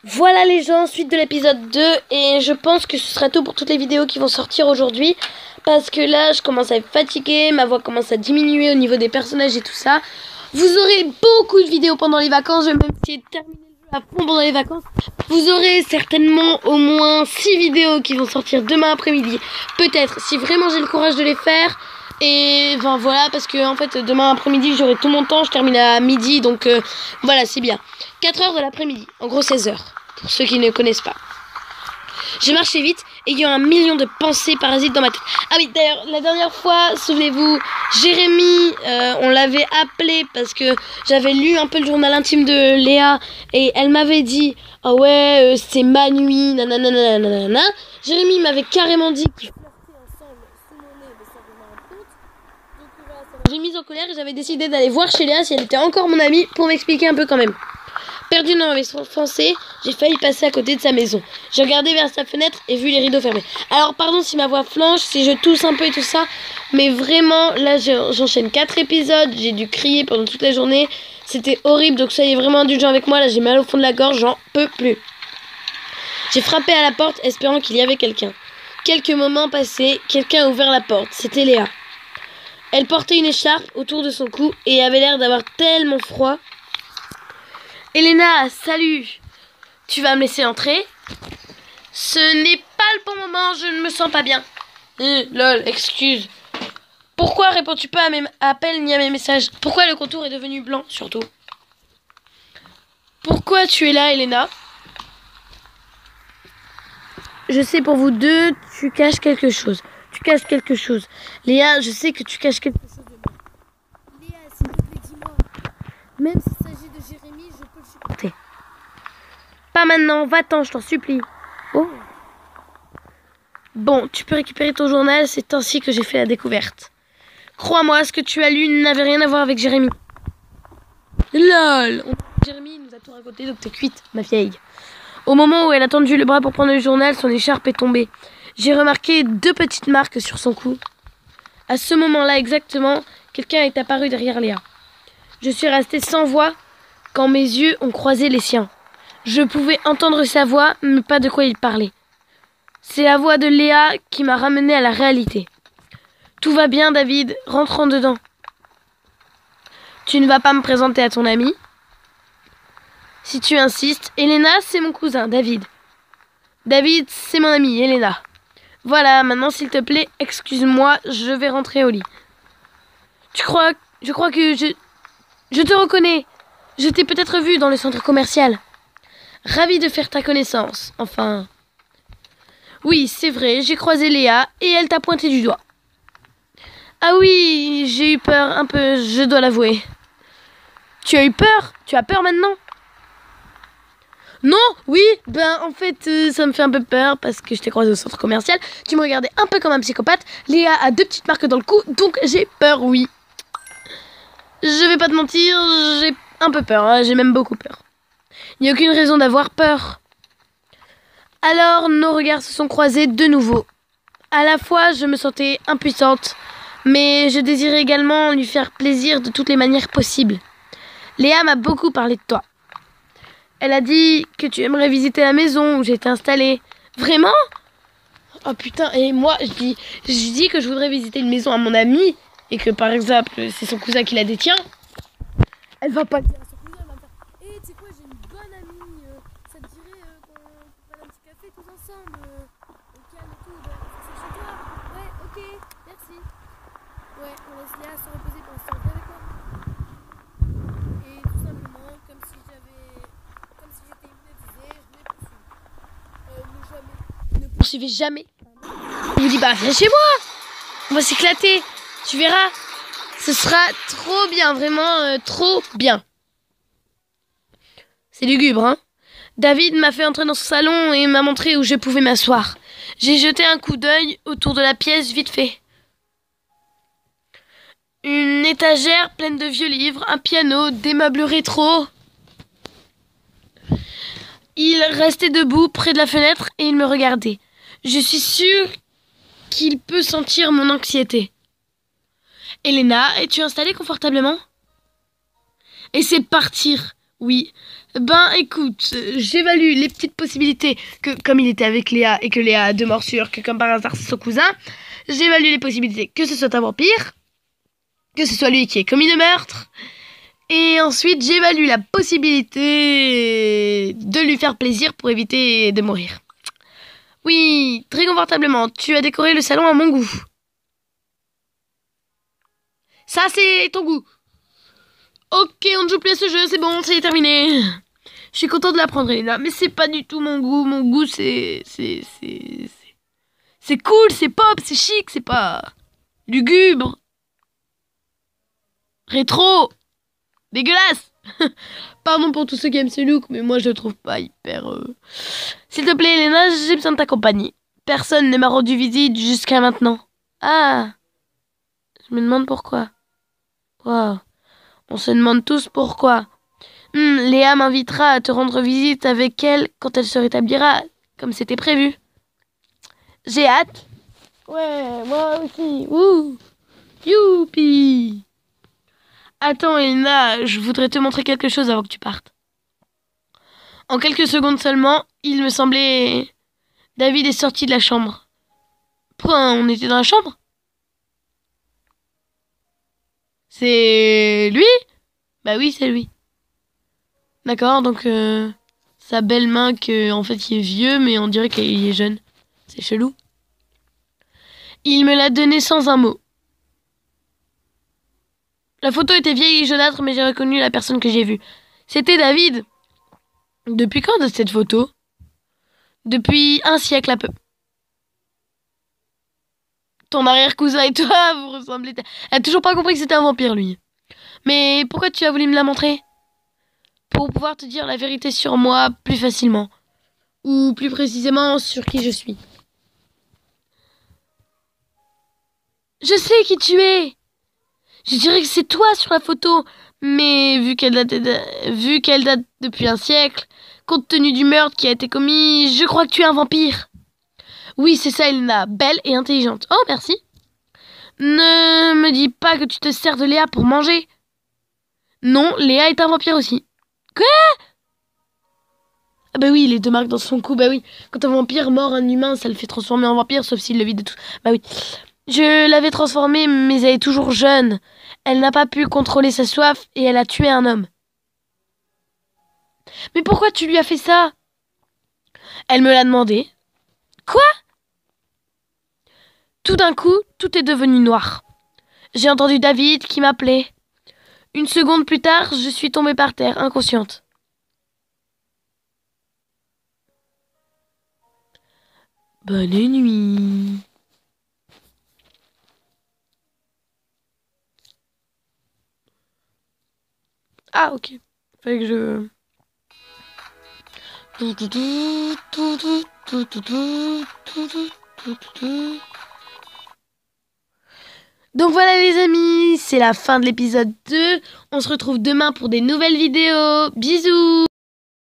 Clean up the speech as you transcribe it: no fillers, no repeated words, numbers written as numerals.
Voilà les gens, suite de l'épisode 2 et je pense que ce sera tout pour toutes les vidéos qui vont sortir aujourd'hui parce que là je commence à être fatiguée, ma voix commence à diminuer au niveau des personnages et tout ça. Vous aurez beaucoup de vidéos pendant les vacances, je vais même essayer de terminer le jeu à fond pendant les vacances. Vous aurez certainement au moins 6 vidéos qui vont sortir demain après-midi, peut-être si vraiment j'ai le courage de les faire. Et enfin voilà, parce que en fait demain après-midi j'aurai tout mon temps, je termine à midi donc voilà, c'est bien. 4 heures de l'après-midi, en gros 16 heures, pour ceux qui ne connaissent pas. J'ai marché vite et il y a un million de pensées parasites dans ma tête. Ah oui, d'ailleurs, la dernière fois, souvenez-vous, Jérémy, on l'avait appelé parce que j'avais lu un peu le journal intime de Léa et elle m'avait dit « Ah ouais, c'est ma nuit, nanana, nanana. » Jérémy m'avait carrément dit qu'il j'ai mise en colère et j'avais décidé d'aller voir chez Léa si elle était encore mon amie pour m'expliquer un peu quand même. Perdu dans mes pensées, j'ai failli passer à côté de sa maison. J'ai regardé vers sa fenêtre et vu les rideaux fermés. Alors pardon si ma voix flanche, si je tousse un peu et tout ça, mais vraiment là j'enchaîne 4 épisodes, j'ai dû crier pendant toute la journée. C'était horrible, donc soyez vraiment indulgents avec moi, là j'ai mal au fond de la gorge, j'en peux plus. J'ai frappé à la porte espérant qu'il y avait quelqu'un. Quelques moments passés, quelqu'un a ouvert la porte, c'était Léa. Elle portait une écharpe autour de son cou et avait l'air d'avoir tellement froid. Elena, salut! Tu vas me laisser entrer? Ce n'est pas le bon moment, je ne me sens pas bien. Lol, excuse. Pourquoi réponds-tu pas à mes appels ni à mes messages? Pourquoi le contour est devenu blanc, surtout? Pourquoi tu es là, Elena? Je sais pour vous deux, tu caches quelque chose. Tu caches quelque chose. Léa, je sais que tu caches quelque chose de moi. Léa, s'il te plaît, dis-moi. Même s'il s'agit de Jérémy, je peux le supporter. Pas maintenant, va-t'en, je t'en supplie. Oh. Bon, tu peux récupérer ton journal, c'est ainsi que j'ai fait la découverte. Crois-moi, ce que tu as lu n'avait rien à voir avec Jérémy. LOL. Jérémy nous a tout raconté, donc t'es cuite, ma vieille. Au moment où elle a tendu le bras pour prendre le journal, son écharpe est tombée. J'ai remarqué 2 petites marques sur son cou. À ce moment-là exactement, quelqu'un est apparu derrière Léa. Je suis restée sans voix quand mes yeux ont croisé les siens. Je pouvais entendre sa voix, mais pas de quoi il parlait. C'est la voix de Léa qui m'a ramenée à la réalité. Tout va bien, David, rentrons dedans. Tu ne vas pas me présenter à ton ami? Si tu insistes, Elena, c'est mon cousin, David. David, c'est mon ami, Elena. Voilà, maintenant s'il te plaît, excuse-moi, je vais rentrer au lit. Je crois que je te reconnais. Je t'ai peut-être vu dans le centre commercial. Ravi de faire ta connaissance, enfin. Oui, c'est vrai, j'ai croisé Léa et elle t'a pointé du doigt. Ah oui, j'ai eu peur un peu, je dois l'avouer. Tu as eu peur? Tu as peur maintenant? Non, oui, ben en fait ça me fait un peu peur parce que je t'ai croisé au centre commercial. Tu me regardais un peu comme un psychopathe. Léa a 2 petites marques dans le cou, donc j'ai peur, oui. Je vais pas te mentir, j'ai un peu peur, hein, j'ai même beaucoup peur. Il n'y a aucune raison d'avoir peur. Alors nos regards se sont croisés de nouveau. À la fois je me sentais impuissante, mais je désirais également lui faire plaisir de toutes les manières possibles. Léa m'a beaucoup parlé de toi. Elle a dit que tu aimerais visiter la maison où j'étais installée. Vraiment? Oh putain, et moi je dis que je voudrais visiter une maison à mon ami et que par exemple c'est son cousin qui la détient. Elle va pas le dire à son cousin, elle va me faire hey, tu sais quoi, j'ai une bonne amie, ça te dirait qu'on prenne un petit café tous ensemble au calme et tout, c'est chez toi? Ouais, ok, merci. Ouais, on laisse Léa se reposer pour l'instant, viens avec moi. Et tout simplement, comme si j'étais hypnotisée, je l'ai poursuivi. Ne poursuivez jamais. Il vous dit bah viens chez moi, on va s'éclater, tu verras. Ce sera trop bien, vraiment trop bien. C'est lugubre, hein? David m'a fait entrer dans son salon et m'a montré où je pouvais m'asseoir. J'ai jeté un coup d'œil autour de la pièce vite fait. Une étagère pleine de vieux livres, un piano, des meubles rétro. Il restait debout près de la fenêtre et il me regardait. Je suis sûre qu'il peut sentir mon anxiété. Elena, es-tu installée confortablement? Et c'est partir. Oui. Ben écoute, j'évalue les petites possibilités que comme il était avec Léa et que Léa a deux morsures, que comme par hasard c'est son cousin, j'évalue les possibilités que ce soit un vampire, que ce soit lui qui ait commis le meurtre, et ensuite j'évalue la possibilité de lui faire plaisir pour éviter de mourir. Oui, très confortablement, tu as décoré le salon à mon goût. Ça c'est ton goût. Ok, on ne joue plus à ce jeu, c'est bon, c'est terminé. Je suis contente de l'apprendre, Elena, mais c'est pas du tout mon goût. Mon goût, c'est cool, c'est pop, c'est chic, c'est pas lugubre, rétro, dégueulasse. Pardon pour tous ceux qui aiment ce look, mais moi je le trouve pas hyper... S'il te plaît, Elena, j'ai besoin de ta compagnie. Personne ne m'a rendu visite jusqu'à maintenant. Ah, je me demande pourquoi. Wow. On se demande tous pourquoi. Léa m'invitera à te rendre visite avec elle quand elle se rétablira, comme c'était prévu. J'ai hâte. Ouais, moi aussi. Ouh, youpi. Attends, Elena, je voudrais te montrer quelque chose avant que tu partes. En quelques secondes seulement, il me semblait... David est sorti de la chambre. Pourquoi on était dans la chambre? C'est lui? Bah oui, c'est lui. D'accord, donc sa belle main en fait il est vieux, mais on dirait qu'il est jeune. C'est chelou. Il me l'a donné sans un mot. La photo était vieille et jaunâtre, mais j'ai reconnu la personne que j'ai vue. C'était David. Depuis quand de cette photo? Depuis un siècle à peu. Ton arrière-cousin et toi, vous ressemblez... Elle a toujours pas compris que c'était un vampire, lui. Mais pourquoi tu as voulu me la montrer? Pour pouvoir te dire la vérité sur moi plus facilement. Ou plus précisément sur qui je suis. Je sais qui tu es. Je dirais que c'est toi sur la photo. Mais vu qu'elle date depuis un siècle, compte tenu du meurtre qui a été commis, je crois que tu es un vampire. Oui, c'est ça, Elena. Belle et intelligente. Oh, merci. Ne me dis pas que tu te sers de Léa pour manger. Non, Léa est un vampire aussi. Quoi? Ah bah oui, les deux marques dans son cou, bah oui. Quand un vampire mord un humain, ça le fait transformer en vampire, sauf s'il le vide de tout. Bah oui. Je l'avais transformée, mais elle est toujours jeune. Elle n'a pas pu contrôler sa soif et elle a tué un homme. Mais pourquoi tu lui as fait ça? Elle me l'a demandé. Quoi? Tout d'un coup, tout est devenu noir. J'ai entendu David qui m'appelait. Une seconde plus tard, je suis tombée par terre, inconsciente. Bonne nuit. Ah, ok. Fallait que je... Donc voilà les amis, c'est la fin de l'épisode 2. On se retrouve demain pour des nouvelles vidéos. Bisous!